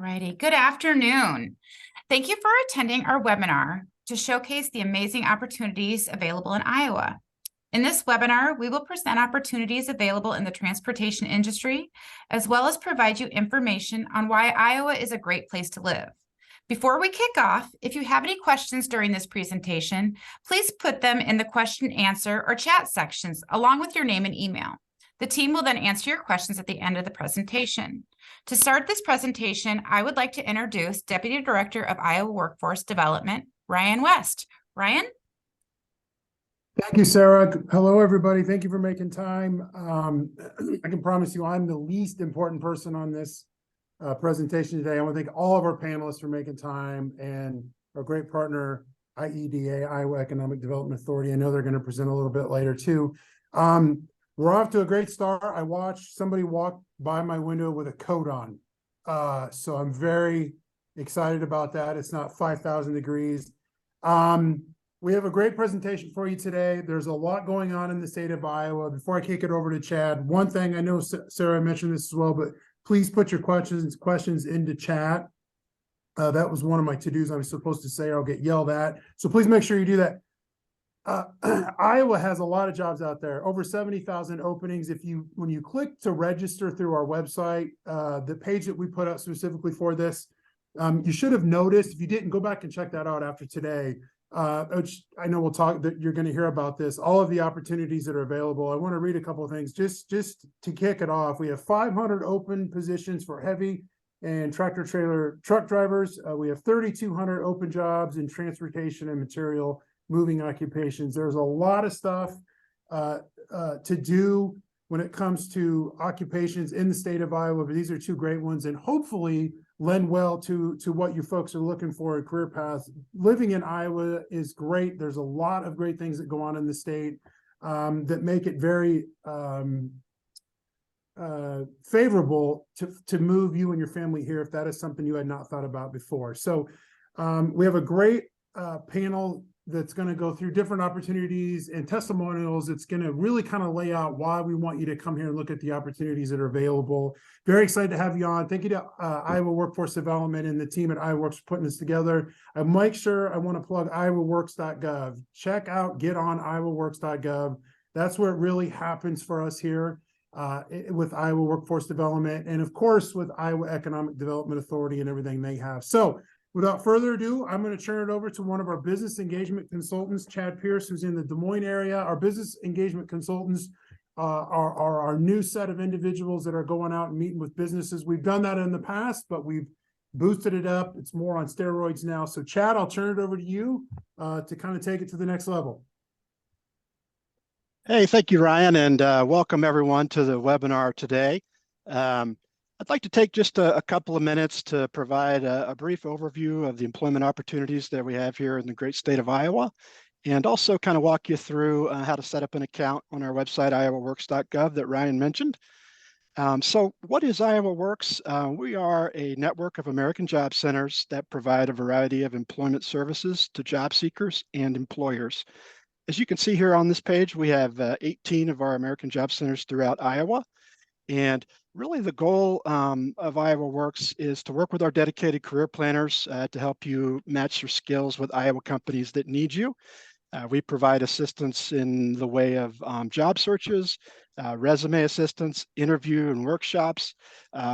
righty. Good afternoon. Thank you for attending our webinar to showcase the amazing opportunities available in Iowa. In this webinar, we will present opportunities available in the transportation industry, as well as provide you information on why Iowa is a great place to live. Before we kick off, if you have any questions during this presentation, please put them in the question, answer, or chat sections along with your name and email. The team will then answer your questions at the end of the presentation. To start this presentation, I would like to introduce Deputy Director of Iowa Workforce Development, Ryan West. Ryan? Thank you, Sarah. Hello, everybody. Thank you for making time. I can promise you I'm the least important person on this presentation today. I want to thank all of our panelists for making time and our great partner, IEDA, Iowa Economic Development Authority. I know they're going to present a little bit later, too. We're off to a great start. I watched somebody walk by my window with a coat on. So I'm very excited about that. It's not 5,000 degrees. We have a great presentation for you today. There's a lot going on in the state of Iowa. Before I kick it over to Chad, one thing I know Sarah mentioned this as well, but please put your questions into chat. That was one of my to-dos I was supposed to say. I'll get yelled at. So please make sure you do that. Iowa has a lot of jobs out there, over 70,000 openings. When you click to register through our website, the page that we put up specifically for this, you should have noticed. If you didn't, go back and check that out after today. Which I know that you're going to hear about this, all of the opportunities that are available. I want to read a couple of things just to kick it off. We have 500 open positions for heavy and tractor trailer truck drivers. We have 3,200 open jobs in transportation and material moving occupations. There's a lot of stuff to do when it comes to occupations in the state of Iowa, but these are two great ones and hopefully lend well to what you folks are looking for in career paths. Living in Iowa is great. There's a lot of great things that go on in the state that make it very favorable to move you and your family here if that is something you had not thought about before. So we have a great panel that's going to go through different opportunities and testimonials. It's going to really kind of lay out why we want you to come here and look at the opportunities that are available. Very excited to have you on. Thank you to Iowa Workforce Development and the team at IowaWorks for putting this together. I want to plug IowaWorks.gov. Check out, get on IowaWorks.gov. That's where it really happens for us here with Iowa Workforce Development. And of course, with Iowa Economic Development Authority and everything they have. So without further ado, I'm going to turn it over to one of our business engagement consultants, Chad Pierce, who's in the Des Moines area. Our business engagement consultants are our new set of individuals that are going out and meeting with businesses. We've done that in the past, but we've boosted it up. It's more on steroids now. So Chad, I'll turn it over to you to kind of take it to the next level. Hey, thank you, Ryan, and welcome everyone to the webinar today. I'd like to take just a couple of minutes to provide a brief overview of the employment opportunities that we have here in the great state of Iowa, and also kind of walk you through how to set up an account on our website, IowaWorks.gov, that Ryan mentioned. So what is IowaWorks? We are a network of American job centers that provide a variety of employment services to job seekers and employers. As you can see here on this page, we have 18 of our American job centers throughout Iowa. And really the goal of IowaWorks is to work with our dedicated career planners to help you match your skills with Iowa companies that need you. We provide assistance in the way of job searches, resume assistance, interview and workshops,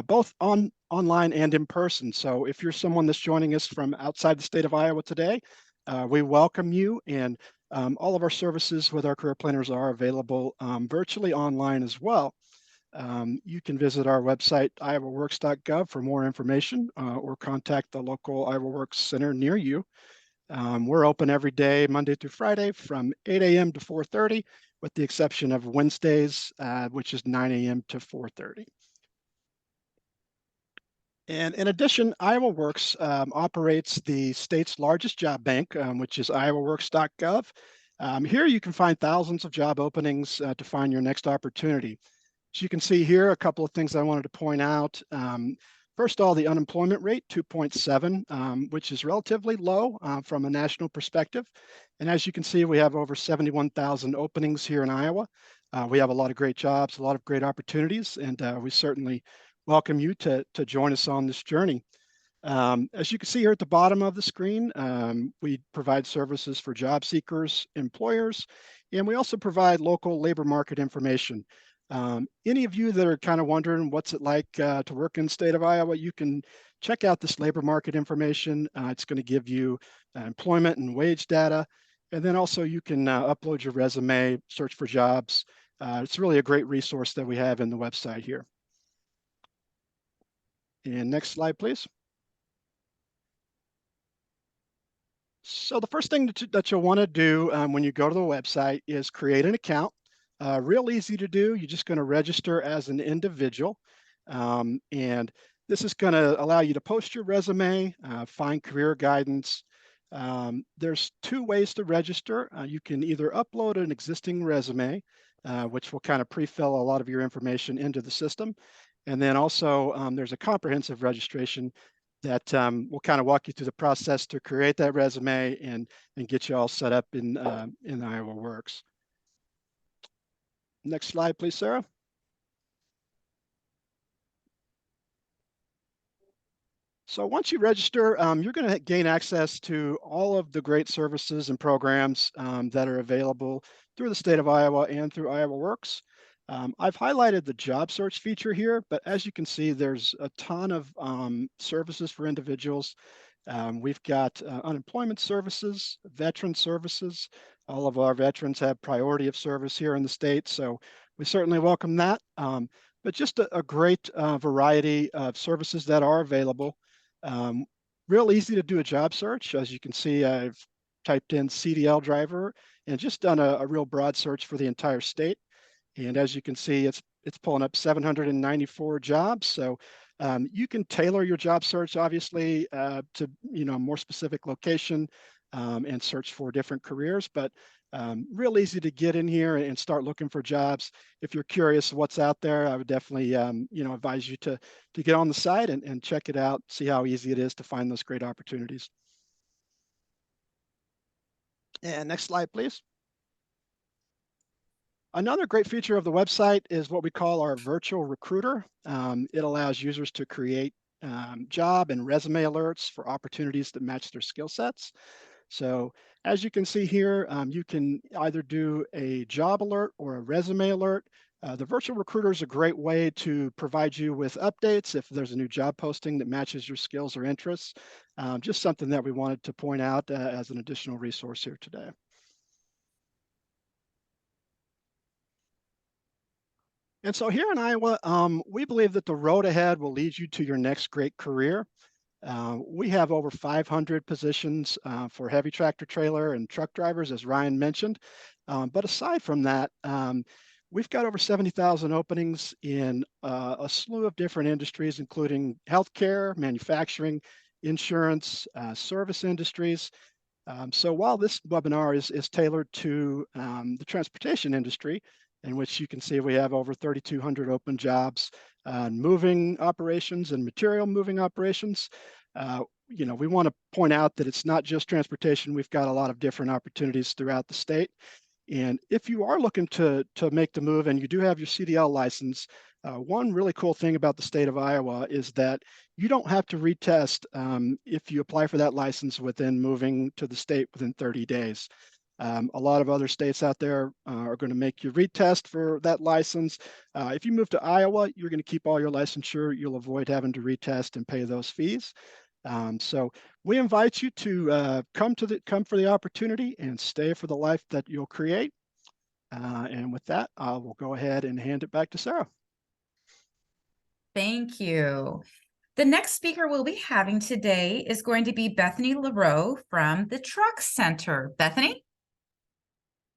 both online and in person. So if you're someone that's joining us from outside the state of Iowa today, we welcome you, and all of our services with our career planners are available virtually online as well. You can visit our website, IowaWorks.gov, for more information or contact the local IowaWorks center near you. We're open every day, Monday through Friday, from 8 a.m. to 4:30, with the exception of Wednesdays, which is 9 a.m. to 4:30. And in addition, IowaWorks operates the state's largest job bank, which is IowaWorks.gov. Here you can find thousands of job openings to find your next opportunity. So you can see here a couple of things I wanted to point out. First of all, the unemployment rate, 2.7, which is relatively low from a national perspective. And as you can see, we have over 71,000 openings here in Iowa. We have a lot of great jobs, a lot of great opportunities, and we certainly welcome you to join us on this journey. As you can see here at the bottom of the screen, we provide services for job seekers, employers, and we also provide local labor market information. Any of you that are kind of wondering what's it like to work in the state of Iowa, you can check out this labor market information. It's going to give you employment and wage data. And then also you can upload your resume, search for jobs. It's really a great resource that we have in the website here. And next slide, please. So the first thing that you'll want to do when you go to the website is create an account. Real easy to do. You're just going to register as an individual. And this is going to allow you to post your resume, find career guidance. There's two ways to register. You can either upload an existing resume, which will kind of pre-fill a lot of your information into the system. And then also there's a comprehensive registration that will kind of walk you through the process to create that resume and get you all set up in IowaWorks. Next slide, please, Sarah. So once you register, you're going to gain access to all of the great services and programs that are available through the state of Iowa and through IowaWorks. I've highlighted the job search feature here, but as you can see, there's a ton of services for individuals. We've got unemployment services, veteran services. All of our veterans have priority of service here in the state, so we certainly welcome that. But just a great variety of services that are available. Real easy to do a job search. As you can see, I've typed in CDL driver and just done a real broad search for the entire state. And as you can see, it's pulling up 794 jobs. So you can tailor your job search, obviously, to a more specific location and search for different careers. But real easy to get in here and start looking for jobs. If you're curious what's out there, I would definitely advise you to get on the site and check it out, see how easy it is to find those great opportunities. And next slide, please. Another great feature of the website is what we call our virtual recruiter. It allows users to create job and resume alerts for opportunities that match their skill sets. So as you can see here, you can either do a job alert or a resume alert. The virtual recruiter is a great way to provide you with updates if there's a new job posting that matches your skills or interests. Just something that we wanted to point out as an additional resource here today. And so here in Iowa, we believe that the road ahead will lead you to your next great career. We have over 500 positions for heavy tractor trailer and truck drivers, as Ryan mentioned. But aside from that, we've got over 70,000 openings in a slew of different industries, including healthcare, manufacturing, insurance, service industries. So while this webinar is tailored to the transportation industry, in which you can see we have over 3,200 open jobs, moving operations and material moving operations. We want to point out that it's not just transportation. We've got a lot of different opportunities throughout the state. And if you are looking to make the move and you do have your CDL license, one really cool thing about the state of Iowa is that you don't have to retest if you apply for that license within moving to the state within 30 days. A lot of other states out there are going to make you retest for that license. If you move to Iowa, you're going to keep all your licensure. You'll avoid having to retest and pay those fees. So we invite you to come for the opportunity and stay for the life that you'll create. And with that, I will go ahead and hand it back to Sarah. Thank you. The next speaker we'll be having today is going to be Bethany LaRoe from the Truck Center. Bethany?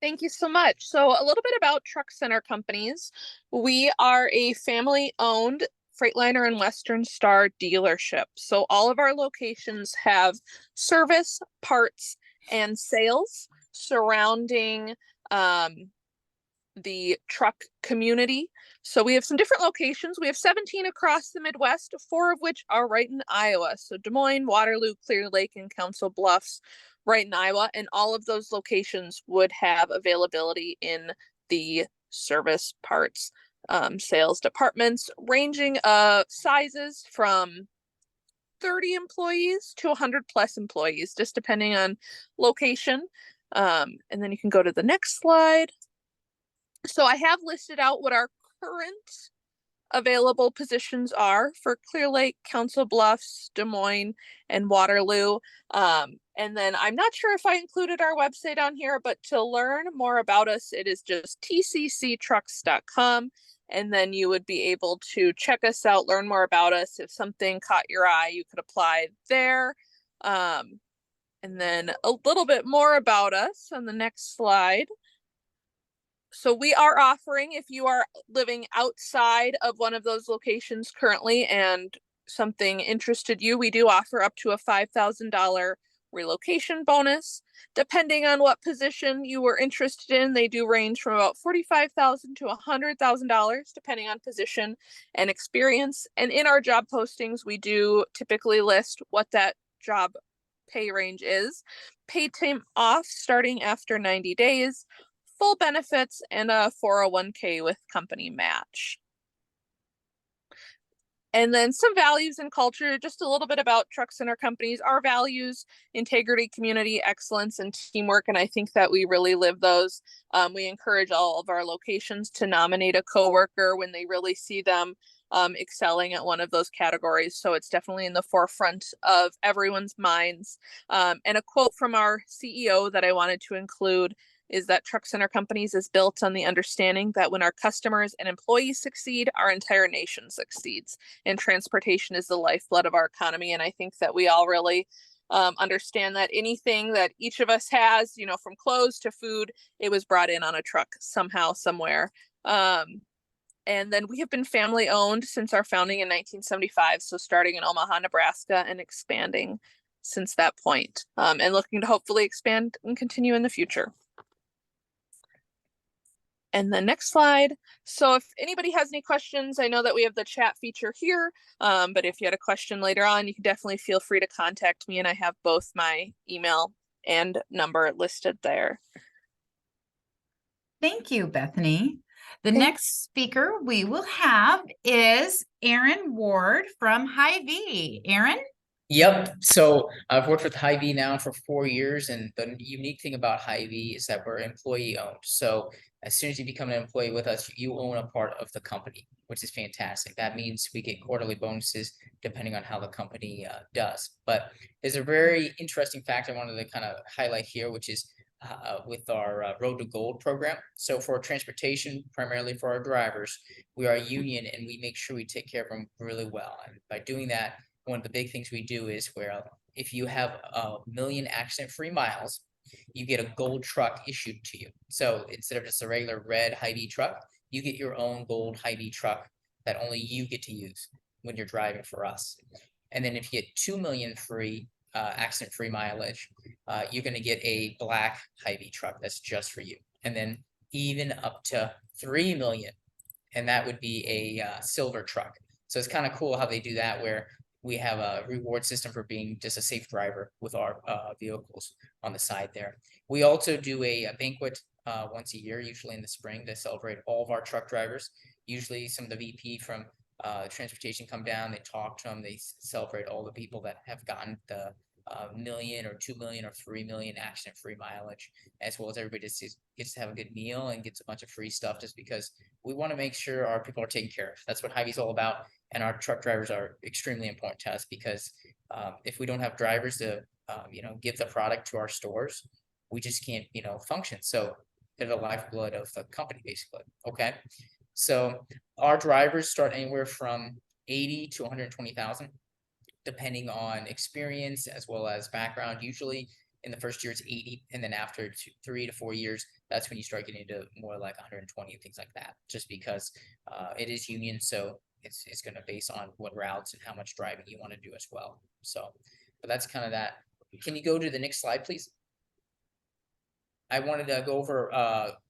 Thank you so much. So a little bit about Truck Center Companies. We are a family-owned Freightliner and Western Star dealership. So all of our locations have service, parts, and sales surrounding the truck community. So we have some different locations. We have 17 across the Midwest, 4 of which are right in Iowa. So Des Moines, Waterloo, Clear Lake, and Council Bluffs right in Iowa. And all of those locations would have availability in the service, parts, sales departments, ranging sizes from 30 employees to 100 plus employees, just depending on location. And then you can go to the next slide. So I have listed out what our current available positions are for Clear Lake, Council Bluffs, Des Moines, and Waterloo. And then I'm not sure if I included our website on here, but to learn more about us, it is just tcctrucks.com. And then you would be able to check us out, learn more about us. If something caught your eye, you could apply there. And then a little bit more about us on the next slide. So we are offering, if you are living outside of one of those locations currently and something interested you, we do offer up to a $5,000 relocation bonus. Depending on what position you were interested in, they do range from about $45,000 to $100,000, depending on position and experience. And in our job postings, we do typically list what that job pay range is. Paid time off starting after 90 days. Full benefits, and a 401k with company match. And then some values and culture, just a little bit about Truck Center Companies. Our values: integrity, community, excellence, and teamwork. And I think that we really live those. We encourage all of our locations to nominate a coworker when they really see them excelling at one of those categories. So it's definitely in the forefront of everyone's minds. And a quote from our CEO that I wanted to include is that Truck Center Companies is built on the understanding that when our customers and employees succeed, our entire nation succeeds. And transportation is the lifeblood of our economy. And I think that we all really understand that anything that each of us has, you know, from clothes to food, it was brought in on a truck somehow, somewhere. And then we have been family owned since our founding in 1975. So starting in Omaha, Nebraska, and expanding since that point, and looking to hopefully expand and continue in the future. And the next slide. So if anybody has any questions, I know that we have the chat feature here, but if you had a question later on, you can definitely feel free to contact me, and I have both my email and number listed there. Thank you, Bethany. The next speaker we will have is Aaron Ward from Hy-Vee. Aaron? Yep. So I've worked with Hy-Vee now for 4 years, and the unique thing about Hy-Vee is that we're employee owned. So as soon as you become an employee with us, you own a part of the company, which is fantastic. That means we get quarterly bonuses depending on how the company does. But there's a very interesting fact I wanted to kind of highlight here, which is with our Road to Gold program. So for transportation, primarily for our drivers, we are a union, and we make sure we take care of them really well. And by doing that, one of the big things we do is where if you have 1 million accident-free miles, you get a gold truck issued to you. So instead of just a regular red Hy-Vee truck, you get your own gold Hy-Vee truck that only you get to use when you're driving for us. And then if you get 2 million free accident-free mileage, you're going to get a black Hy-Vee truck that's just for you. And then even up to 3 million, and that would be a silver truck. So it's kind of cool how they do that, where we have a reward system for being just a safe driver with our vehicles on the side there. We also do a banquet once a year, usually in the spring, to celebrate all of our truck drivers. Usually some of the VP from transportation come down, they talk to them, they celebrate all the people that have gotten the 1 million or 2 million or 3 million accident-free mileage, as well as everybody just gets to have a good meal and gets a bunch of free stuff, just because we want to make sure our people are taken care of. That's what Hy-Vee's all about. And our truck drivers are extremely important to us, because if we don't have drivers to, give the product to our stores, we just can't, function. So they're the lifeblood of the company, basically. Okay. So our drivers start anywhere from 80 to 120,000, depending on experience as well as background. Usually in the first year it's 80, and then after 3 to 4 years, that's when you start getting into more like 120 and things like that, just because it is union. So it's going to base on what routes and how much driving you want to do as well. So, but that's kind of that. Can you go to the next slide, please? I wanted to go over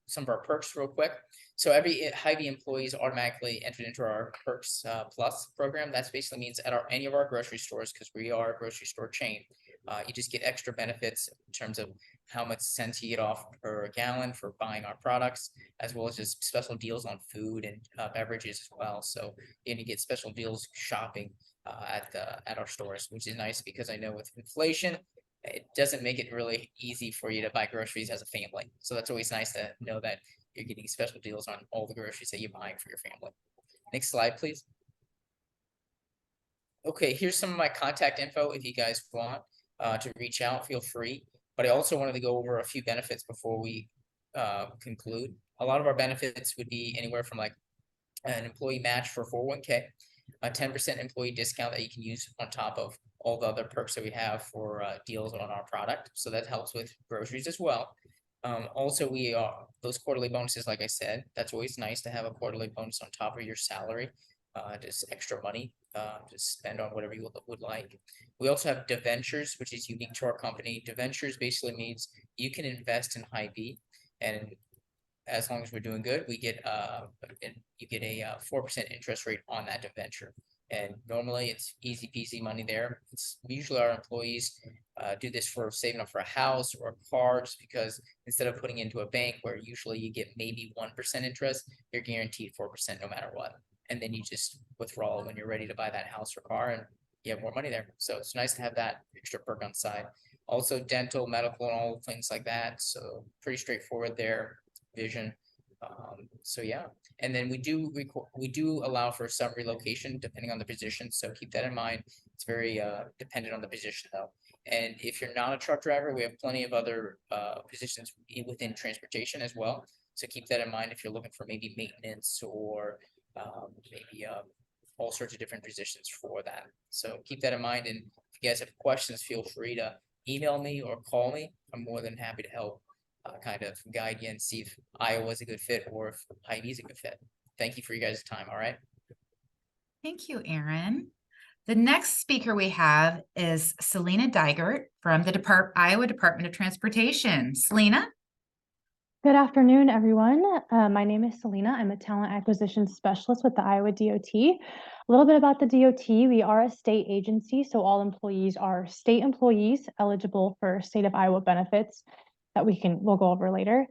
some of our perks real quick. So every Hy-Vee employee is automatically entered into our Perks Plus program. That basically means at any of our grocery stores, because we are a grocery store chain, You just get extra benefits in terms of how much cents you get off per gallon for buying our products, as well as just special deals on food and beverages as well. So you get special deals shopping at our stores, which is nice because I know with inflation, it doesn't make it really easy for you to buy groceries as a family. So that's always nice to know that you're getting special deals on all the groceries that you're buying for your family. Next slide, please. Okay, here's some of my contact info if you guys want to reach out, feel free. But I also wanted to go over a few benefits before we conclude. A lot of our benefits would be anywhere from like an employee match for 401k, a 10% employee discount that you can use on top of all the other perks that we have for deals on our product. So that helps with groceries as well. Also, we are those quarterly bonuses, like I said, that's always nice to have a quarterly bonus on top of your salary, just extra money to spend on whatever you would like. We also have debentures, which is unique to our company. Debentures basically means you can invest in Hy-Vee, and as long as we're doing good, we get you get a 4% interest rate on that debenture. And normally it's easy peasy money there. It's usually our employees do this for saving up for a house or a car, just because instead of putting into a bank where usually you get maybe 1% interest, you're guaranteed 4% no matter what. And then you just withdraw when you're ready to buy that house or car, and you have more money there. So it's nice to have that extra perk on the side. Also dental, medical, and all things like that. So pretty straightforward there. Vision. So yeah, and then we do allow for some relocation depending on the position, so keep that in mind. It's very dependent on the position though. And if you're not a truck driver, we have plenty of other positions within transportation as well, so keep that in mind if you're looking for maybe maintenance or maybe all sorts of different positions for that. So keep that in mind, and if you guys have questions, feel free to email me or call me. I'm more than happy to help kind of guide you and see if Iowa is a good fit or if Hy-Vee is a good fit. Thank you for your guys' time. All right. Thank you, Aaron. The next speaker we have is Selena Digert from the Iowa Department of Transportation. Selena? Good afternoon, everyone. My name is Selena. I'm a talent acquisition specialist with the Iowa DOT. A little bit about the DOT. We are a state agency, so all employees are state employees eligible for state of Iowa benefits that we'll go over later.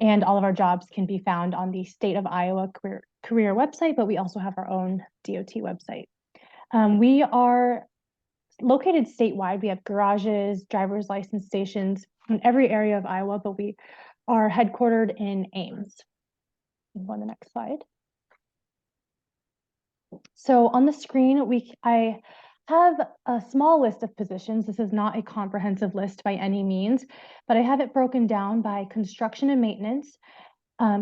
And all of our jobs can be found on the State of Iowa career website, but we also have our own DOT website. We are located statewide. We have garages, driver's license stations in every area of Iowa, but we are headquartered in Ames. Go on the next slide. So on the screen, I have a small list of positions. This is not a comprehensive list by any means, but I have it broken down by construction and maintenance,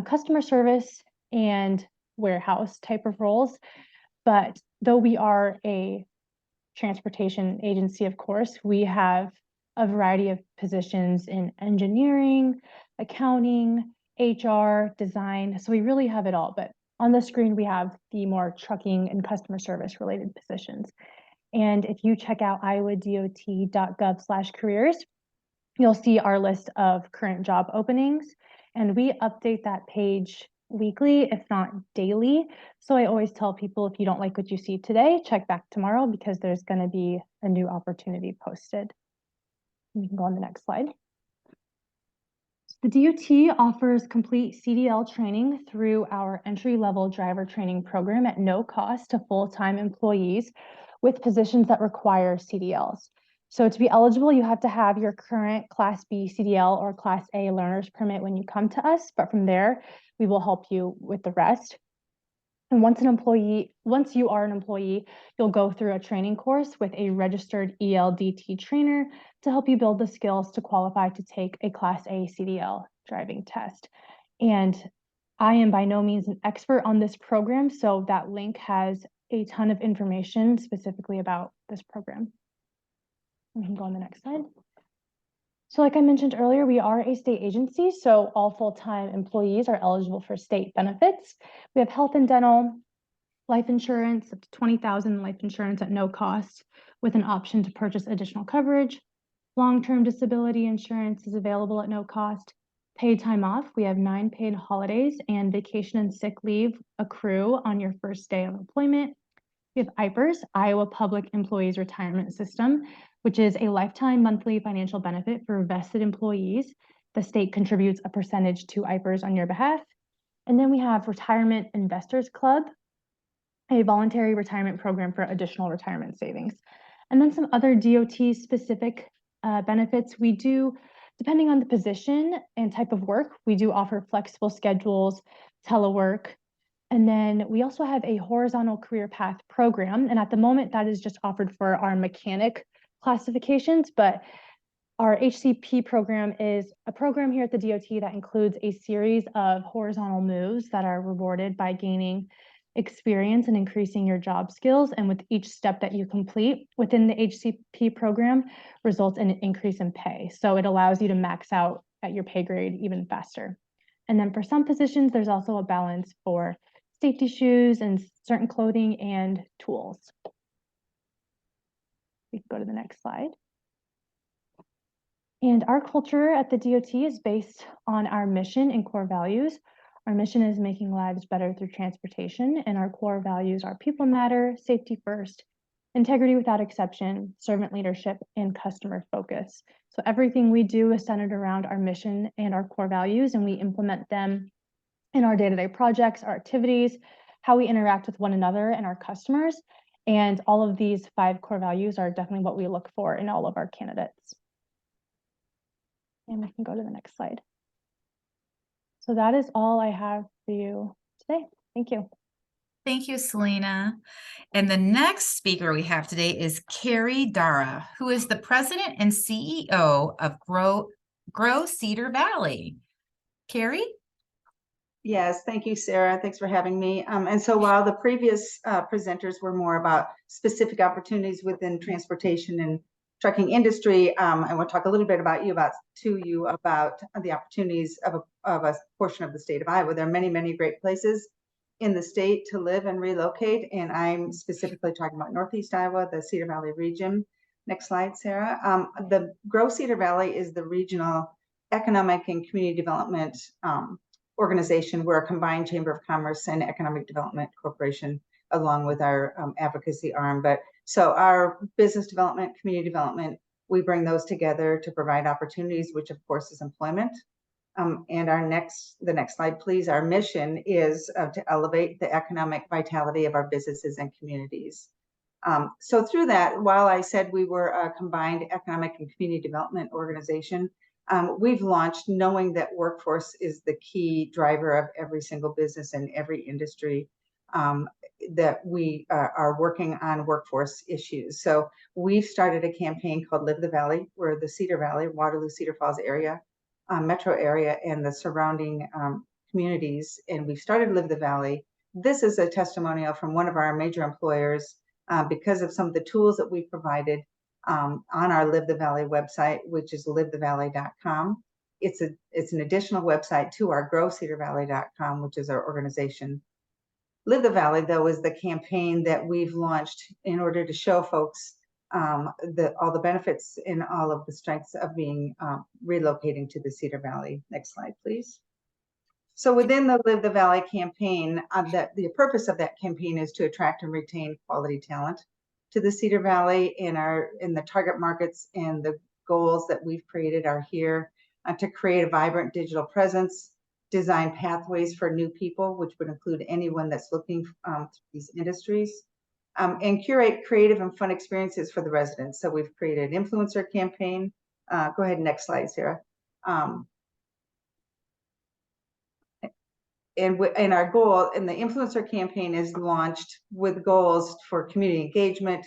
customer service, and warehouse type of roles. But though we are a transportation agency, of course, we have a variety of positions in engineering, accounting, HR, design. So we really have it all. But on the screen, we have the more trucking and customer service related positions. And if you check out IowaDOT.gov/careers, you'll see our list of current job openings. And we update that page weekly, if not daily. So I always tell people, if you don't like what you see today, check back tomorrow because there's going to be a new opportunity posted. You can go on the next slide. The DOT offers complete CDL training through our entry-level driver training program at no cost to full-time employees with positions that require CDLs. So to be eligible, you have to have your current Class B CDL or Class A learner's permit when you come to us, but from there, we will help you with the rest. And once you are an employee, you'll go through a training course with a registered ELDT trainer to help you build the skills to qualify to take a Class A CDL driving test. And I am by no means an expert on this program, so that link has a ton of information specifically about this program. We can go on the next slide. So like I mentioned earlier, we are a state agency, so all full-time employees are eligible for state benefits. We have health and dental, life insurance, up to $20,000 life insurance at no cost, with an option to purchase additional coverage. Long-term disability insurance is available at no cost. Paid time off, we have 9 paid holidays, and vacation and sick leave accrue on your first day of employment. We have IPERS, Iowa Public Employees Retirement System, which is a lifetime monthly financial benefit for vested employees. The state contributes a percentage to IPERS on your behalf. And then we have Retirement Investors Club, a voluntary retirement program for additional retirement savings. And then some other DOT specific benefits. We do, depending on the position and type of work, we do offer flexible schedules, telework. And then we also have a horizontal career path program. And at the moment, that is just offered for our mechanic classifications, but our HCP program is a program here at the DOT that includes a series of horizontal moves that are rewarded by gaining experience and increasing your job skills. And with each step that you complete within the HCP program results in an increase in pay. So it allows you to max out at your pay grade even faster. And then for some positions, there's also a balance for safety shoes and certain clothing and tools. We can go to the next slide. And our culture at the DOT is based on our mission and core values. Our mission is making lives better through transportation, and our core values are people matter, safety first, integrity without exception, servant leadership, and customer focus. So everything we do is centered around our mission and our core values, and we implement them in our day-to-day projects, our activities, how we interact with one another and our customers. And all of these 5 core values are definitely what we look for in all of our candidates. And we can go to the next slide. So that is all I have for you today. Thank you. Thank you, Selena. And the next speaker we have today is Carrie Dara, who is the president and CEO of Grow Cedar Valley. Carrie? Yes, thank you, Sarah. Thanks for having me. And so while the previous presenters were more about specific opportunities within transportation and trucking industry, I want to talk a little bit about the opportunities of a portion of the state of Iowa. There are many, many great places in the state to live and relocate, and I'm specifically talking about Northeast Iowa, the Cedar Valley region. Next slide, Sarah. The Grow Cedar Valley is the regional economic and community development organization. We're a combined Chamber of Commerce and Economic Development Corporation, along with our advocacy arm. But so our business development, community development, we bring those together to provide opportunities, which of course is employment. And the next slide, please. Our mission is to elevate the economic vitality of our businesses and communities. So through that, while I said we were a combined economic and community development organization, we've launched knowing that workforce is the key driver of every single business and every industry, that we are working on workforce issues. So we've started a campaign called Live the Valley, where the Cedar Valley, Waterloo, Cedar Falls area, metro area, and the surrounding communities, and we've started Live the Valley. This is a testimonial from one of our major employers because of some of the tools that we provided on our Live the Valley website, which is livethevalley.com. It's an additional website to our growcedarvalley.com, which is our organization. Live the Valley, though, is the campaign that we've launched in order to show folks all the benefits and all of the strengths of being relocating to the Cedar Valley. Next slide, please. So within the Live the Valley campaign, the purpose of that campaign is to attract and retain quality talent to the Cedar Valley. In the target markets, and the goals that we've created are here to create a vibrant digital presence, design pathways for new people, which would include anyone that's looking through these industries, and curate creative and fun experiences for the residents. So we've created an influencer campaign. Go ahead, next slide, Sarah. And our goal in the influencer campaign is launched with goals for community engagement,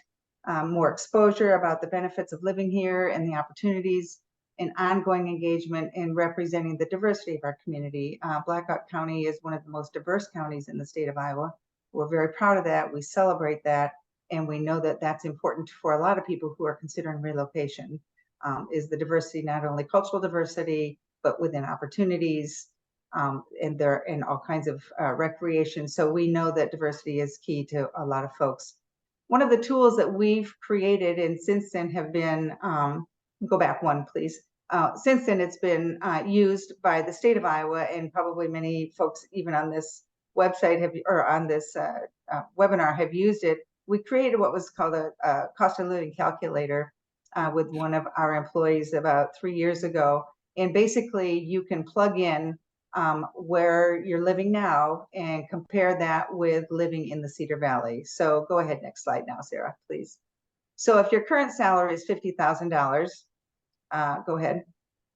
more exposure about the benefits of living here and the opportunities, and ongoing engagement in representing the diversity of our community. Blackhawk County is one of the most diverse counties in the state of Iowa. We're very proud of that. We celebrate that, and we know that that's important for a lot of people who are considering relocation, is the diversity, not only cultural diversity, but within opportunities, and there in all kinds of recreation. So we know that diversity is key to a lot of folks. One of the tools that we've created and since then have been, go back one, please. Since then, it's been used by the state of Iowa, and probably many folks even on this website on this webinar have used it, we created what was called a cost of living calculator with one of our employees about 3 years ago. And basically you can plug in where you're living now and compare that with living in the Cedar Valley. So go ahead, next slide now, Sarah, please. So if your current salary is $50,000, go ahead,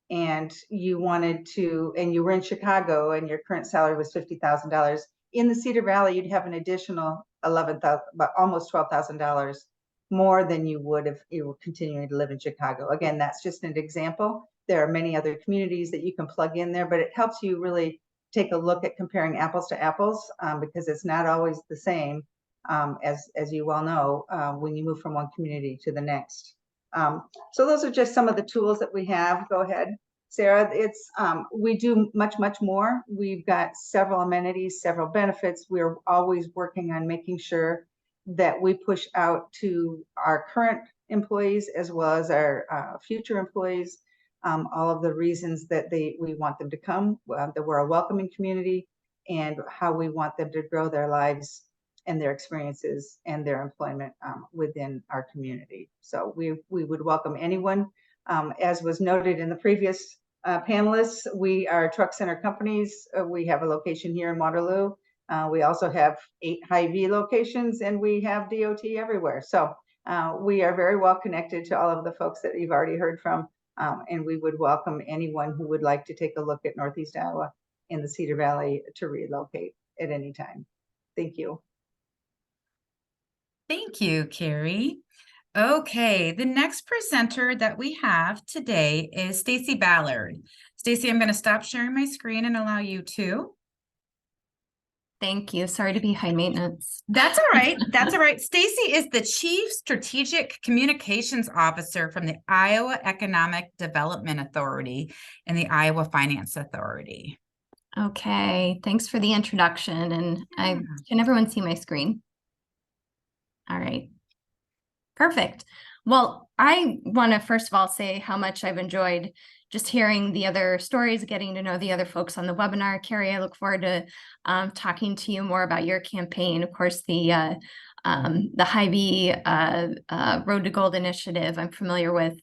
and you wanted to, and you were in Chicago and your current salary was $50,000, in the Cedar Valley, you'd have an additional $11,000, but almost $12,000 more than you would if you were continuing to live in Chicago. Again, that's just an example. There are many other communities that you can plug in there, but it helps you really take a look at comparing apples to apples because it's not always the same, as you well know, when you move from one community to the next. So those are just some of the tools that we have. Go ahead, Sarah. It's we do much more. We've got several amenities, several benefits. We're always working on making sure that we push out to our current employees as well as our future employees all of the reasons that we want them to come, that we're a welcoming community, and how we want them to grow their lives and their experiences and their employment within our community. So we would welcome anyone. As was noted in the previous panelists, we are truck center companies. We have a location here in Waterloo. We also have 8 Hy-Vee locations, and we have DOT everywhere. So we are very well connected to all of the folks that you've already heard from, and we would welcome anyone who would like to take a look at Northeast Iowa in the Cedar Valley to relocate at any time. Thank you. Thank you, Carrie. Okay, the next presenter that we have today is Stacy Ballard. Stacy, I'm going to stop sharing my screen and allow you to. Thank you. Sorry to be high maintenance. That's all right. That's all right. Stacy is the Chief Strategic Communications Officer from the Iowa Economic Development Authority and the Iowa Finance Authority. Okay, thanks for the introduction. And can everyone see my screen? All right. Perfect. Well, I want to first of all say how much I've enjoyed just hearing the other stories, getting to know the other folks on the webinar. Carrie, I look forward to talking to you more about your campaign. Of course, the Hy-Vee Road to Gold initiative I'm familiar with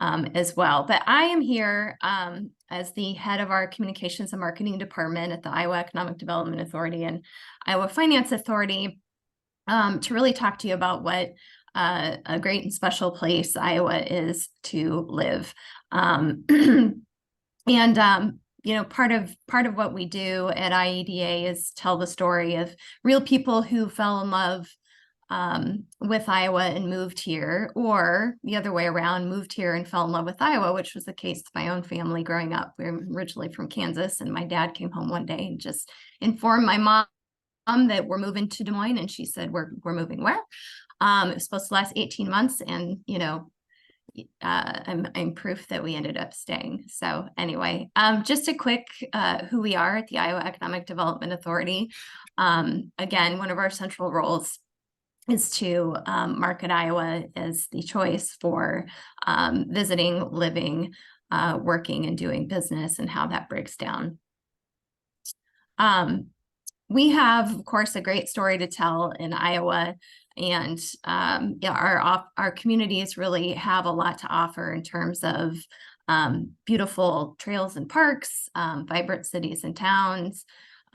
as well. But I am here as the head of our communications and marketing department at the Iowa Economic Development Authority and Iowa Finance Authority to really talk to you about what a great and special place Iowa is to live. You know, part of what we do at IEDA is tell the story of real people who fell in love with Iowa and moved here, or the other way around, moved here and fell in love with Iowa, which was the case with my own family growing up. We're originally from Kansas, and my dad came home one day and just informed my mom that we're moving to Des Moines, and she said, we're moving where? It was supposed to last 18 months, and you know, I'm proof that we ended up staying. So anyway, just a quick who we are at the Iowa Economic Development Authority. Again, one of our central roles is to market Iowa as the choice for visiting, living, working, and doing business, and how that breaks down. We have, of course, a great story to tell in Iowa, and yeah, our communities really have a lot to offer in terms of beautiful trails and parks, vibrant cities and towns,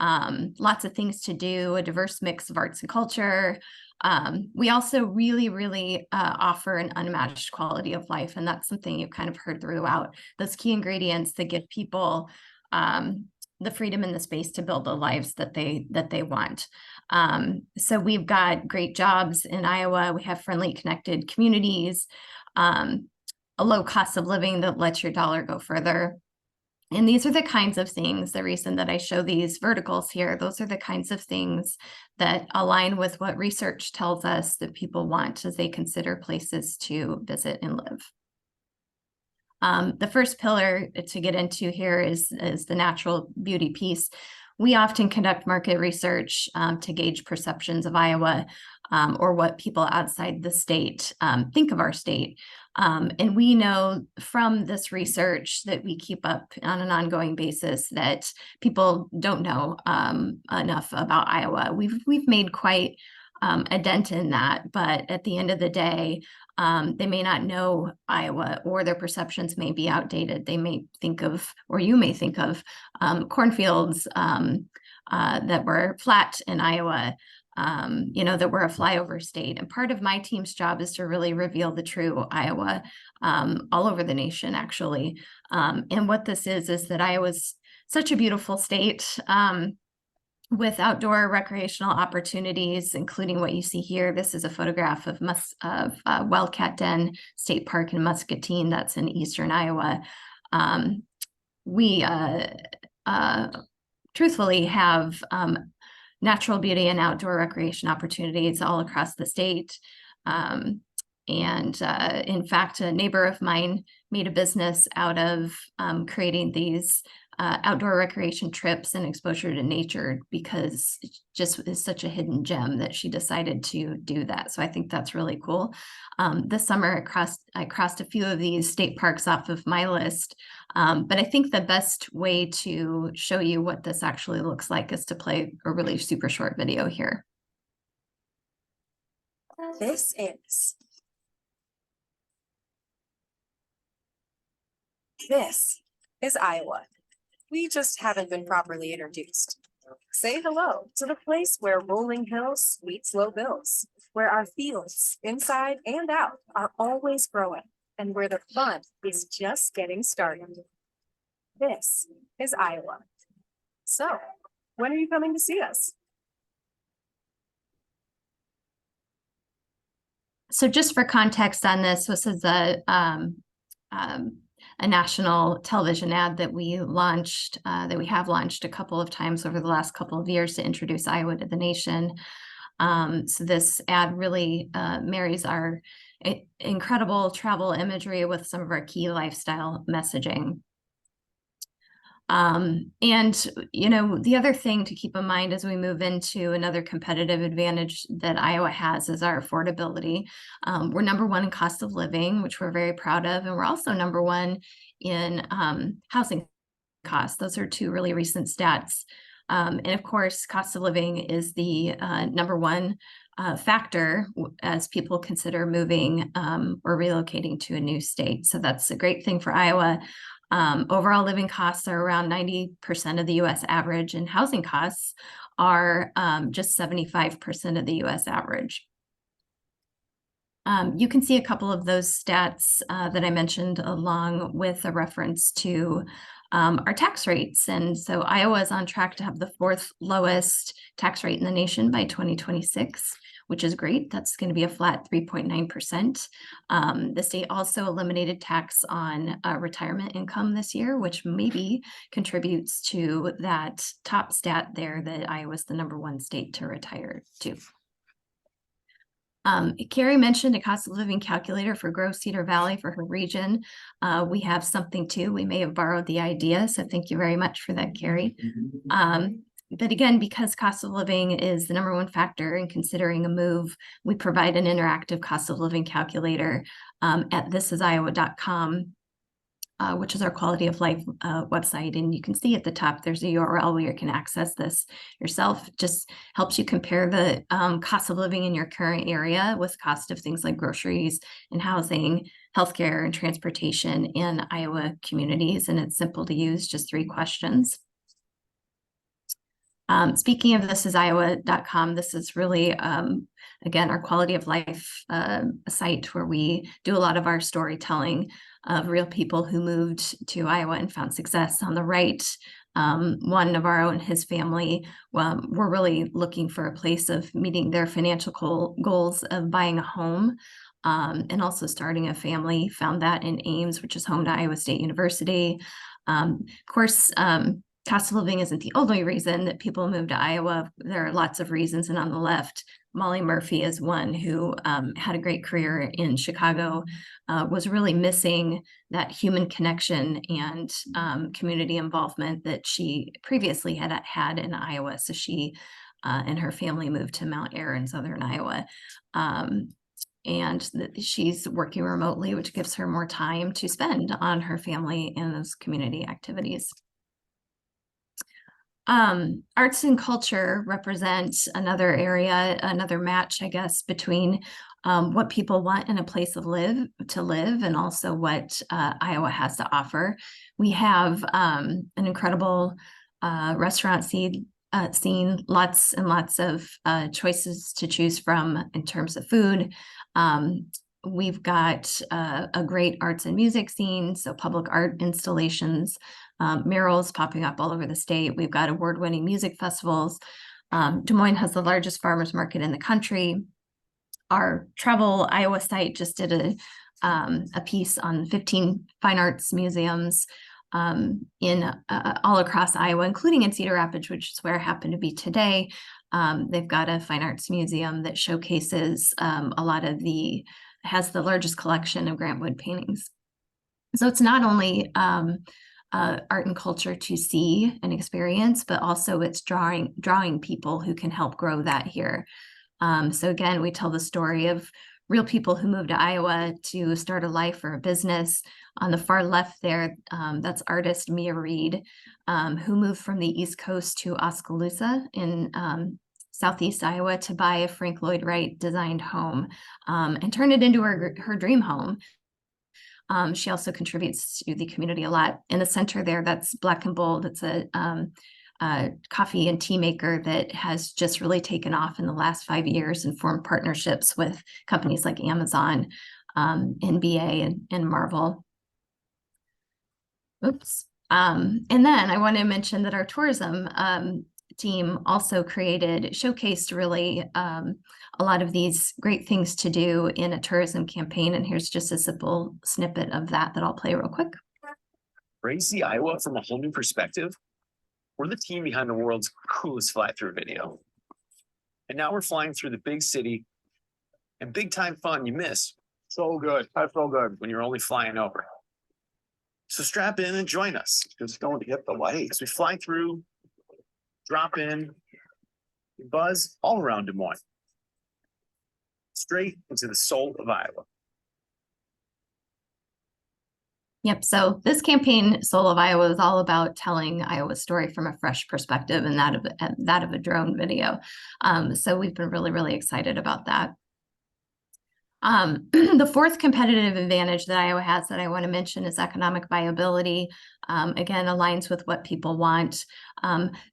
lots of things to do, a diverse mix of arts and culture. We also really offer an unmatched quality of life, and that's something you've kind of heard throughout. Those key ingredients that give people the freedom and the space to build the lives that they want. So we've got great jobs in Iowa. We have friendly, connected communities, a low cost of living that lets your dollar go further. And these are the kinds of things, the reason that I show these verticals here, those are the kinds of things that align with what research tells us that people want as they consider places to visit and live. The first pillar to get into here is the natural beauty piece. We often conduct market research to gauge perceptions of Iowa or what people outside the state think of our state. And we know from this research that we keep up on an ongoing basis that people don't know enough about Iowa. We've made quite a dent in that. But at the end of the day, they may not know Iowa, or their perceptions may be outdated. They may think of, or you may think of, cornfields that were flat in Iowa, that we're a flyover state. And part of my team's job is to really reveal the true Iowa all over the nation, actually. And what this is that Iowa's such a beautiful state with outdoor recreational opportunities, including what you see here. This is a photograph of Wildcat Den State Park in Muscatine. That's in eastern Iowa. We truthfully have natural beauty and outdoor recreation opportunities all across the state. In fact, a neighbor of mine made a business out of creating these outdoor recreation trips and exposure to nature, because it just is such a hidden gem that she decided to do that. So I think that's really cool. This summer, I crossed a few of these state parks off of my list. But I think the best way to show you what this actually looks like is to play a really super short video here. This is Iowa. We just haven't been properly introduced. Say hello to the place where rolling hills meets low bills, where our fields, inside and out, are always growing, and where the fun is just getting started. This is Iowa. So, when are you coming to see us? So just for context on this is a national television ad that we have launched a couple of times over the last couple of years to introduce Iowa to the nation. So this ad really marries our incredible travel imagery with some of our key lifestyle messaging. The other thing to keep in mind as we move into another competitive advantage that Iowa has is our affordability. We're number one in cost of living, which we're very proud of, and we're also number one in housing costs. Those are two really recent stats. And of course, cost of living is the number one factor as people consider moving or relocating to a new state. So that's a great thing for Iowa. Overall living costs are around 90% of the U.S. average, and housing costs are just 75% of the U.S. average. You can see a couple of those stats that I mentioned, along with a reference to our tax rates. And so Iowa is on track to have the 4th lowest tax rate in the nation by 2026. Which is great. That's going to be a flat 3.9%. The state also eliminated tax on retirement income this year, which maybe contributes to that top stat there that Iowa's the number one state to retire to. Carrie mentioned a cost of living calculator for Grove Cedar Valley for her region. We have something too. We may have borrowed the idea, so thank you very much for that, Carrie. But again, because cost of living is the number one factor in considering a move, we provide an interactive cost of living calculator at thisisIowa.com, which is our quality of life website. And you can see at the top, there's a URL where you can access this yourself. It just helps you compare the cost of living in your current area with cost of things like groceries and housing, healthcare, and transportation in Iowa communities. And it's simple to use, just 3 questions. Speaking of thisisIowa.com, this is really, again, our quality of life site where we do a lot of our storytelling of real people who moved to Iowa and found success. On the right, one of our own, his family, we're really looking for a place of meeting their financial goals of buying a home and also starting a family. Found that in Ames, which is home to Iowa State University. Of course, cost of living isn't the only reason that people move to Iowa. There are lots of reasons. And on the left, Molly Murphy is one who had a great career in Chicago, was really missing that human connection and community involvement that she previously had in Iowa. So she and her family moved to Mount Ayr in southern Iowa. And she's working remotely, which gives her more time to spend on her family and those community activities. Arts and culture represent another area, another match, I guess, between what people want in a place of live and also what Iowa has to offer. We have an incredible restaurant scene, lots and lots of choices to choose from in terms of food. We've got a great arts and music scene, so public art installations, murals popping up all over the state. We've got award-winning music festivals. Des Moines has the largest farmers market in the country. Our Travel Iowa site just did a piece on 15 fine arts museums in all across Iowa, including in Cedar Rapids, which is where I happen to be today. They've got a fine arts museum that showcases has the largest collection of Grant Wood paintings. So it's not only art and culture to see and experience, but also it's drawing people who can help grow that here. So again, we tell the story of real people who moved to Iowa to start a life or a business. On the far left there, that's artist Mia Reed, who moved from the East Coast to Oskaloosa in Southeast Iowa to buy a Frank Lloyd Wright designed home and turn it into her dream home. She also contributes to the community a lot. In the center there, that's Black and Bold. It's a coffee and tea maker that has just really taken off in the last 5 years and formed partnerships with companies like Amazon, NBA, and Marvel. Oops. And then I want to mention that our tourism team also showcased really a lot of these great things to do in a tourism campaign. And here's just a simple snippet of that I'll play real quick. Ready to see Iowa from a whole new perspective? We're the team behind the world's coolest fly-through video. And now we're flying through the big city and big time fun you miss. So good. That's so good when you're only flying over. So strap in and join us. Just don't hit the lights. We fly through, drop in, buzz all around Des Moines. Straight into the soul of Iowa. Yep. So this campaign, Soul of Iowa, is all about telling Iowa's story from a fresh perspective and that of a drone video. So we've been really, really excited about that. The fourth competitive advantage that Iowa has that I want to mention is economic viability. Again, aligns with what people want.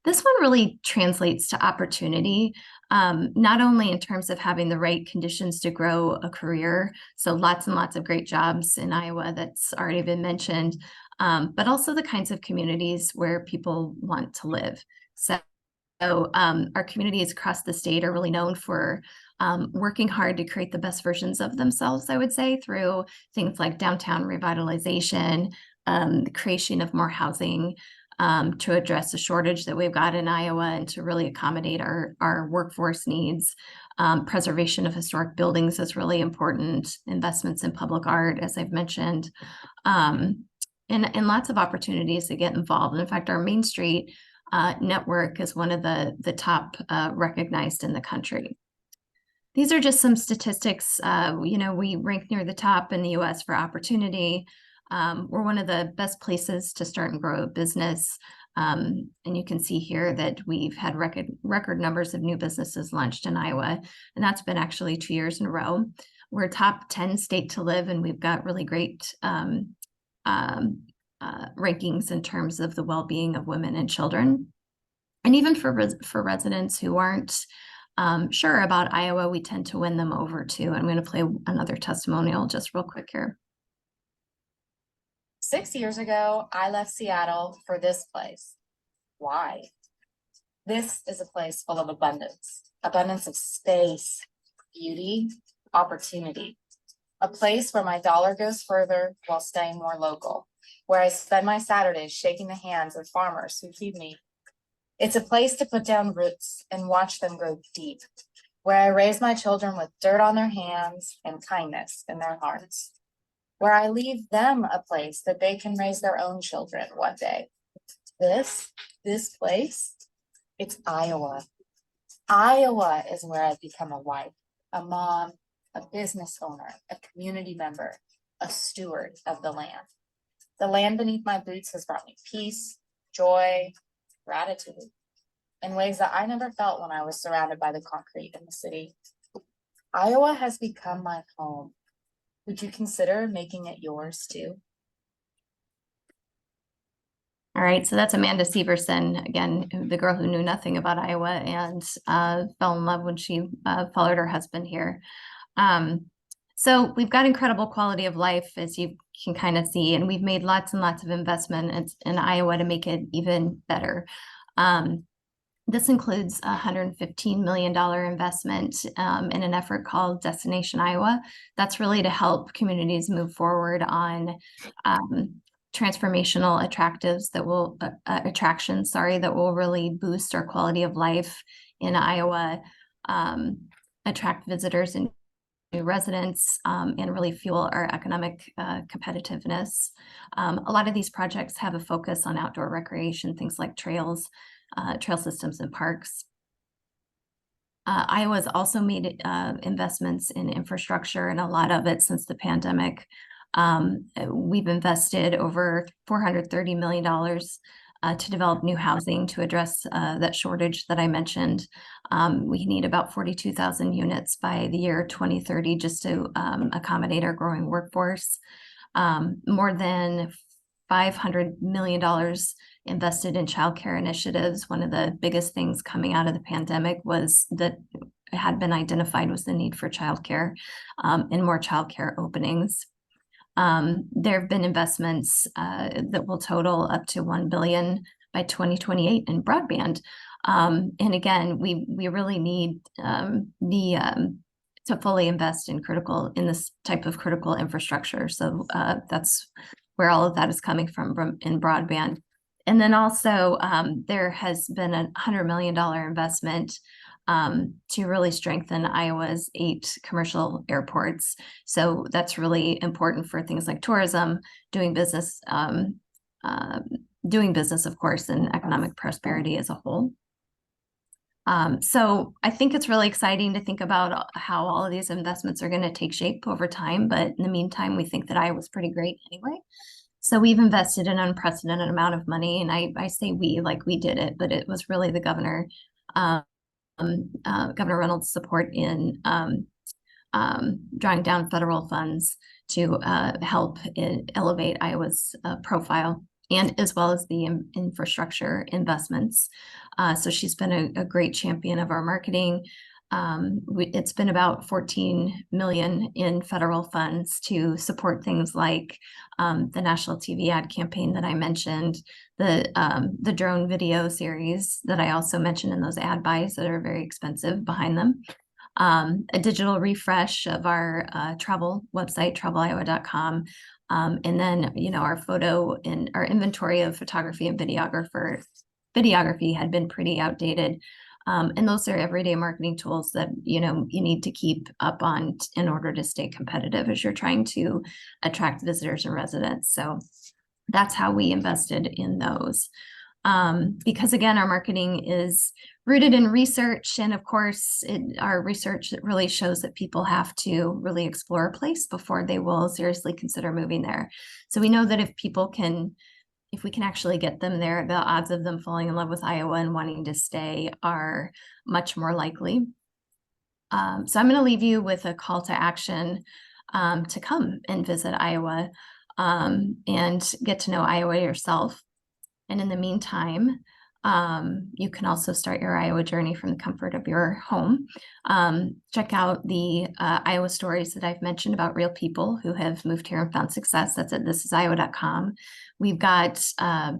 This one really translates to opportunity, not only in terms of having the right conditions to grow a career, so lots and lots of great jobs in Iowa that's already been mentioned, but also the kinds of communities where people want to live. So our communities across the state are really known for working hard to create the best versions of themselves, I would say, through things like downtown revitalization, the creation of more housing to address the shortage that we've got in Iowa and to really accommodate our workforce needs. Preservation of historic buildings is really important. Investments in public art, as I've mentioned, and lots of opportunities to get involved. In fact, our Main Street network is one of the top recognized in the country. These are just some statistics. We rank near the top in the US for opportunity. We're one of the best places to start and grow a business. And you can see here that we've had record numbers of new businesses launched in Iowa, and that's been actually 2 years in a row. We're top 10 state to live, and we've got really great rankings in terms of the well-being of women and children. And even for residents who aren't sure about Iowa, we tend to win them over too. I'm going to play another testimonial just real quick here. 6 years ago, I left Seattle for this place. Why? This is a place full of abundance of space, beauty, opportunity. A place where my dollar goes further while staying more local, where I spend my Saturdays shaking the hands of farmers who feed me. It's a place to put down roots and watch them grow deep, where I raise my children with dirt on their hands and kindness in their hearts, where I leave them a place that they can raise their own children one day. This place, it's Iowa. Iowa is where I've become a wife, a mom, a business owner, a community member, a steward of the land. The land beneath my boots has brought me peace, joy, gratitude. in ways that I never felt when I was surrounded by the concrete in the city. Iowa has become my home. Would you consider making it yours too? All right, so that's Amanda Severson, again, the girl who knew nothing about Iowa and fell in love when she followed her husband here. So we've got incredible quality of life, as you can kind of see, and we've made lots and lots of investment in Iowa to make it even better. This includes a $115 million investment in an effort called Destination Iowa. That's really to help communities move forward on transformational attractions that will really boost our quality of life in Iowa, attract visitors and new residents, and really fuel our economic competitiveness. A lot of these projects have a focus on outdoor recreation, things like trails, trail systems and parks. Iowa's also made investments in infrastructure, and a lot of it since the pandemic. We've invested over $430 million to develop new housing to address that shortage that I mentioned. We need about 42,000 units by the year 2030 just to accommodate our growing workforce. More than $500 million invested in childcare initiatives. One of the biggest things coming out of the pandemic was that had been identified was the need for childcare and more childcare openings. There have been investments that will total up to $1 billion by 2028 in broadband. And again, we really need to fully invest in this type of critical infrastructure. So that's where all of that is coming from in broadband. And then also there has been a $100 million investment to really strengthen Iowa's 8 commercial airports. So that's really important for things like tourism, doing business, of course, and economic prosperity as a whole. So I think it's really exciting to think about how all of these investments are going to take shape over time. But in the meantime, we think that Iowa's pretty great anyway. So we've invested an unprecedented amount of money, and I say we, like we did it, but it was really the governor, Governor Reynolds' support in drawing down federal funds to help elevate Iowa's profile, and as well as the infrastructure investments. So she's been a great champion of our marketing. It's been about $14 million in federal funds to support things like the national TV ad campaign that I mentioned, the drone video series that I also mentioned in those ad buys that are very expensive behind them, a digital refresh of our travel website, traveliowa.com, and then our photo and our inventory of photography and videography had been pretty outdated. And those are everyday marketing tools that you need to keep up on in order to stay competitive as you're trying to attract visitors and residents. So that's how we invested in those. Because again, our marketing is rooted in research, and of course, our research really shows that people have to really explore a place before they will seriously consider moving there. So we know that if we can actually get them there, the odds of them falling in love with Iowa and wanting to stay are much more likely. So I'm going to leave you with a call to action to come and visit Iowa and get to know Iowa yourself. And in the meantime, you can also start your Iowa journey from the comfort of your home. Check out the Iowa stories that I've mentioned about real people who have moved here and found success. That's at thisisiowa.com. We've got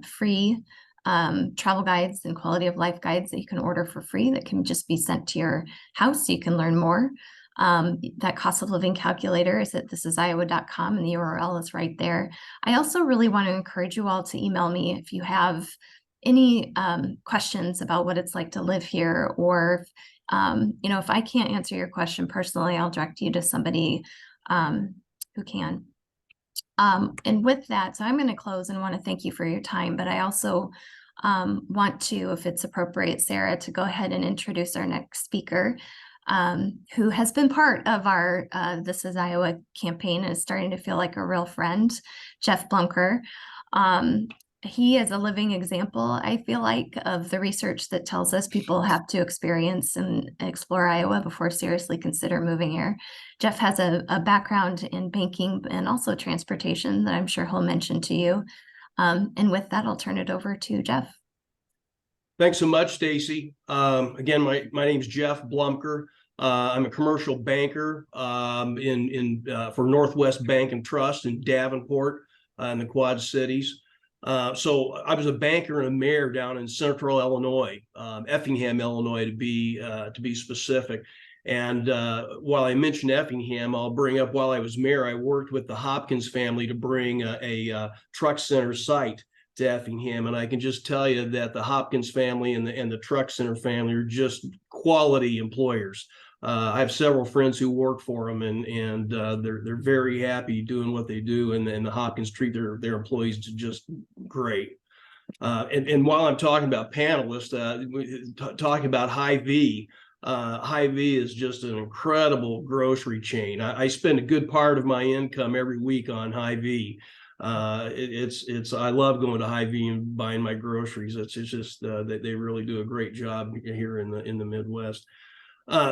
free travel guides and quality of life guides that you can order for free that can just be sent to your house so you can learn more. That cost of living calculator is at thisisiowa.com, and the URL is right there. I also really want to encourage you all to email me if you have any questions about what it's like to live here, or if I can't answer your question personally, I'll direct you to somebody who can. And with that, so I'm going to close and want to thank you for your time, but I also want to, if it's appropriate, Sarah, to go ahead and introduce our next speaker, who has been part of our This Is Iowa campaign and is starting to feel like a real friend, Jeff Blunker. he is a living example, I feel like, of the research that tells us people have to experience and explore Iowa before seriously consider moving here. Jeff has a background in banking and also transportation that I'm sure he'll mention to you. And with that, I'll turn it over to Jeff. Thanks so much, Stacy. Again, my name's Jeff Blumker. I'm a commercial banker for Northwest Bank and Trust in Davenport in the Quad Cities. So I was a banker and a mayor down in central Illinois, Effingham, Illinois, to be specific. And while I mentioned Effingham, I'll bring up while I was mayor, I worked with the Hopkins family to bring a truck center site to Effingham. And I can just tell you that the Hopkins family and the truck center family are just quality employers. I have several friends who work for them, and they're very happy doing what they do, and the Hopkins treat their employees just great. And while I'm talking about panelists, talking about Hy-Vee, Hy-Vee is just an incredible grocery chain. I spend a good part of my income every week on Hy-Vee. I love going to Hy-Vee and buying my groceries. It's just that they really do a great job here in the Midwest.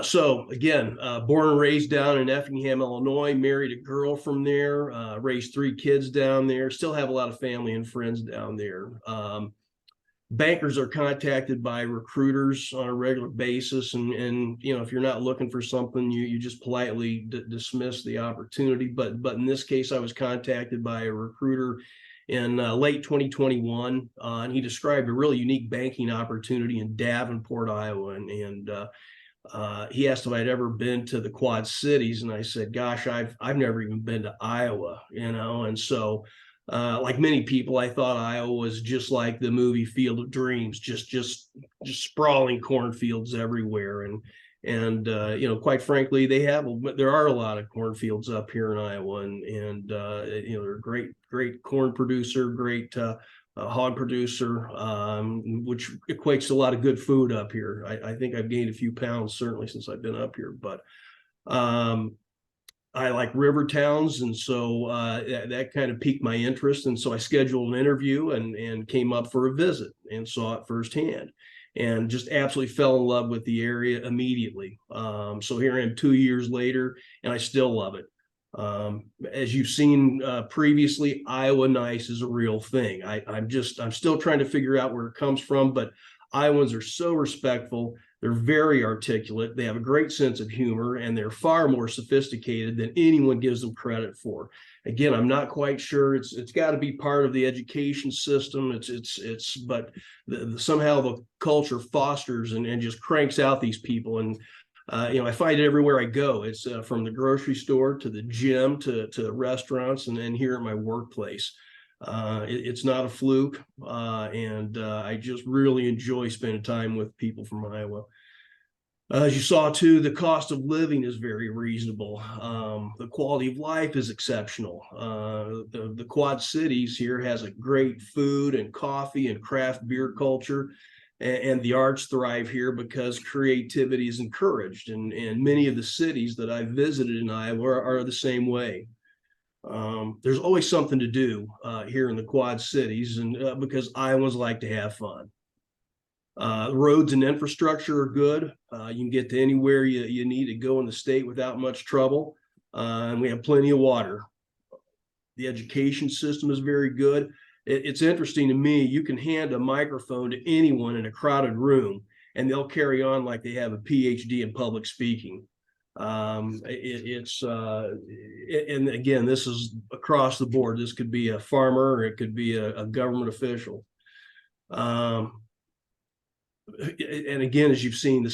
So again, born and raised down in Effingham, Illinois, married a girl from there, raised 3 kids down there, still have a lot of family and friends down there. Bankers are contacted by recruiters on a regular basis. And you know, if you're not looking for something, you just politely dismiss the opportunity. But in this case, I was contacted by a recruiter in late 2021, and he described a really unique banking opportunity in Davenport, Iowa. And he asked if I'd ever been to the Quad Cities, and I said, gosh, I've never even been to Iowa, you know. And so like many people, I thought Iowa was just like the movie Field of Dreams, just sprawling cornfields everywhere. And you know, quite frankly, there are a lot of cornfields up here in Iowa, and you know, they're a great corn producer, great hog producer, which equates to a lot of good food up here. I think I've gained a few pounds certainly since I've been up here, but I like river towns, and so that kind of piqued my interest. And so I scheduled an interview and came up for a visit and saw it firsthand, and just absolutely fell in love with the area immediately. So here I am 2 years later, and I still love it. As you've seen previously, Iowa nice is a real thing. I'm still trying to figure out where it comes from, but Iowans are so respectful. They're very articulate. They have a great sense of humor, and they're far more sophisticated than anyone gives them credit for. Again, I'm not quite sure. It's got to be part of the education system. But somehow the culture fosters and just cranks out these people. And you know, I find it everywhere I go. It's from the grocery store to the gym to restaurants, and then here at my workplace. It's not a fluke, and I just really enjoy spending time with people from Iowa. As you saw too, the cost of living is very reasonable. The quality of life is exceptional. The Quad Cities here has a great food and coffee and craft beer culture, and the arts thrive here because creativity is encouraged. And many of the cities that I've visited in Iowa are the same way. There's always something to do here in the Quad Cities, and because Iowans like to have fun. Roads and infrastructure are good. You can get to anywhere you need to go in the state without much trouble, and we have plenty of water. The education system is very good. It's interesting to me, you can hand a microphone to anyone in a crowded room, and they'll carry on like they have a PhD in public speaking. And again, this is across the board. This could be a farmer, or it could be a government official. And again, as you've seen,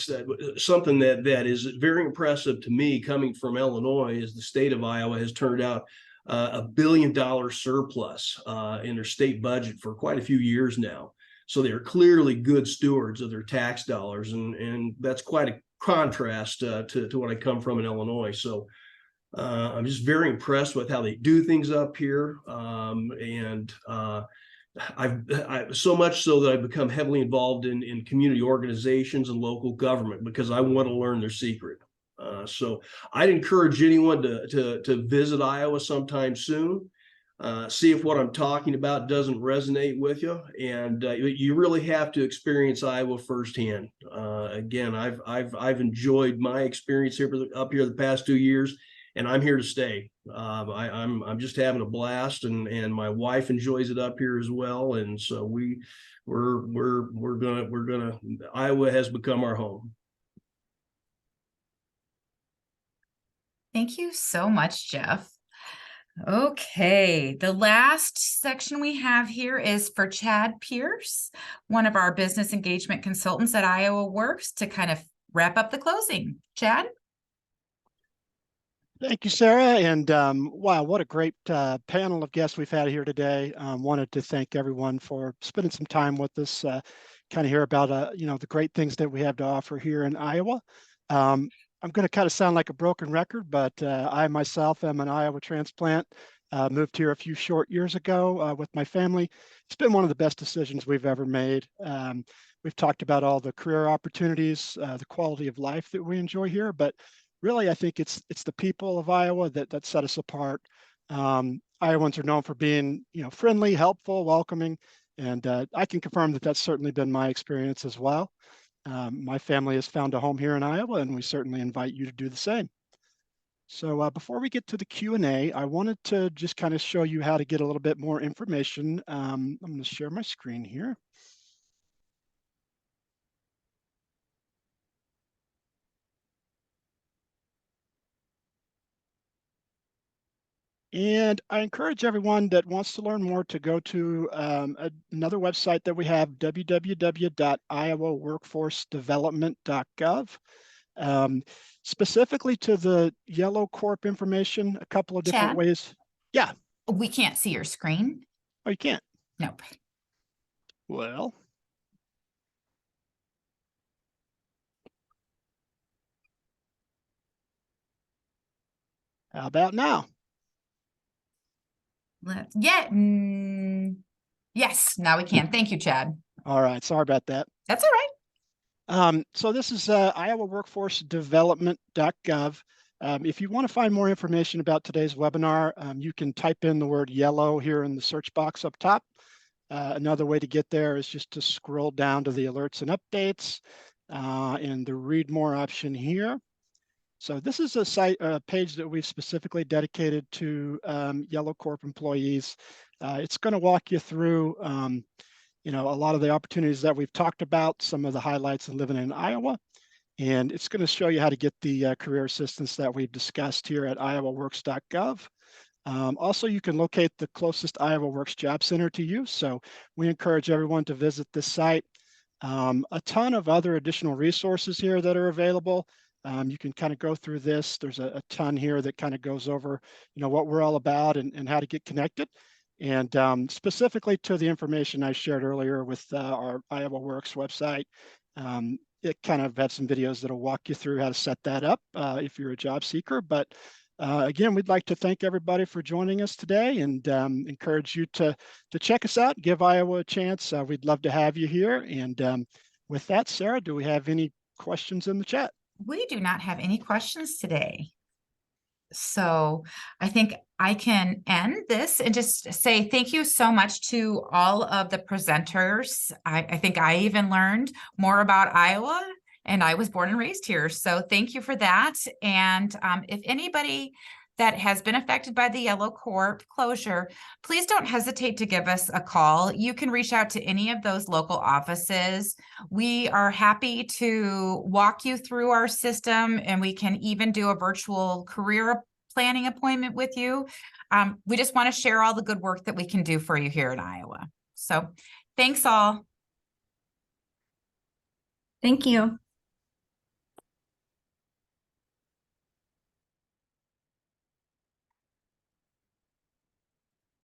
something that is very impressive to me coming from Illinois is the state of Iowa has turned out $1 billion surplus in their state budget for quite a few years now. So they're clearly good stewards of their tax dollars, and that's quite a contrast to what I come from in Illinois. So I'm just very impressed with how they do things up here, and I've so much so that I've become heavily involved in community organizations and local government because I want to learn their secret. So I'd encourage anyone to visit Iowa sometime soon. see if what I'm talking about doesn't resonate with you. And you really have to experience Iowa firsthand. Again, I've enjoyed my experience here up here the past 2 years, and I'm here to stay. I'm just having a blast, and my wife enjoys it up here as well. And so we're gonna Iowa has become our home. Thank you so much, Jeff. Okay, the last section we have here is for Chad Pierce, one of our business engagement consultants at Iowa Works, to kind of wrap up the closing. Chad? Thank you, Sarah. And wow, what a great panel of guests we've had here today. Wanted to thank everyone for spending some time with us, kind of hear about you know, the great things that we have to offer here in Iowa. I'm going to kind of sound like a broken record, but I myself am an Iowa transplant. Moved here a few short years ago with my family. It's been one of the best decisions we've ever made. We've talked about all the career opportunities, the quality of life that we enjoy here, but really, I think it's the people of Iowa that set us apart. Iowans are known for being, you know, friendly, helpful, welcoming, and I can confirm that that's certainly been my experience as well. My family has found a home here in Iowa, and we certainly invite you to do the same. So before we get to the Q&A, I wanted to just kind of show you how to get a little bit more information. I'm going to share my screen here. And I encourage everyone that wants to learn more to go to another website that we have, www.IowaWorkforceDevelopment.gov. Specifically to the Yellow Corp information, a couple of different Chad? ways. Yeah. We can't see your screen. Oh, you can't? Nope. Well. How about now? Yes, now we can. Thank you, Chad. All right. Sorry about that. That's all right. So this is IowaWorkforceDevelopment.gov. If you want to find more information about today's webinar, you can type in the word yellow here in the search box up top. Another way to get there is just to scroll down to the alerts and updates and the read more option here. So this is a page that we've specifically dedicated to Yellow Corp employees. It's going to walk you through you know, a lot of the opportunities that we've talked about, some of the highlights of living in Iowa, and it's going to show you how to get the career assistance that we've discussed here at IowaWorks.gov. Also, you can locate the closest Iowa Works Job Center to you, so we encourage everyone to visit this site. A ton of other additional resources here that are available. You can kind of go through this. There's a ton here that kind of goes over, you know, what we're all about and how to get connected. And specifically to the information I shared earlier with our Iowa Works website, it kind of had some videos that'll walk you through how to set that up if you're a job seeker. But again, we'd like to thank everybody for joining us today and encourage you to check us out, give Iowa a chance. We'd love to have you here. And with that, Sarah, do we have any questions in the chat? We do not have any questions today. So I think I can end this and just say thank you so much to all of the presenters. I think I even learned more about Iowa, and I was born and raised here. So thank you for that. And if anybody that has been affected by the Yellow Corp closure, please don't hesitate to give us a call. You can reach out to any of those local offices. We are happy to walk you through our system, and we can even do a virtual career planning appointment with you. We just want to share all the good work that we can do for you here in Iowa. So thanks all. Thank you.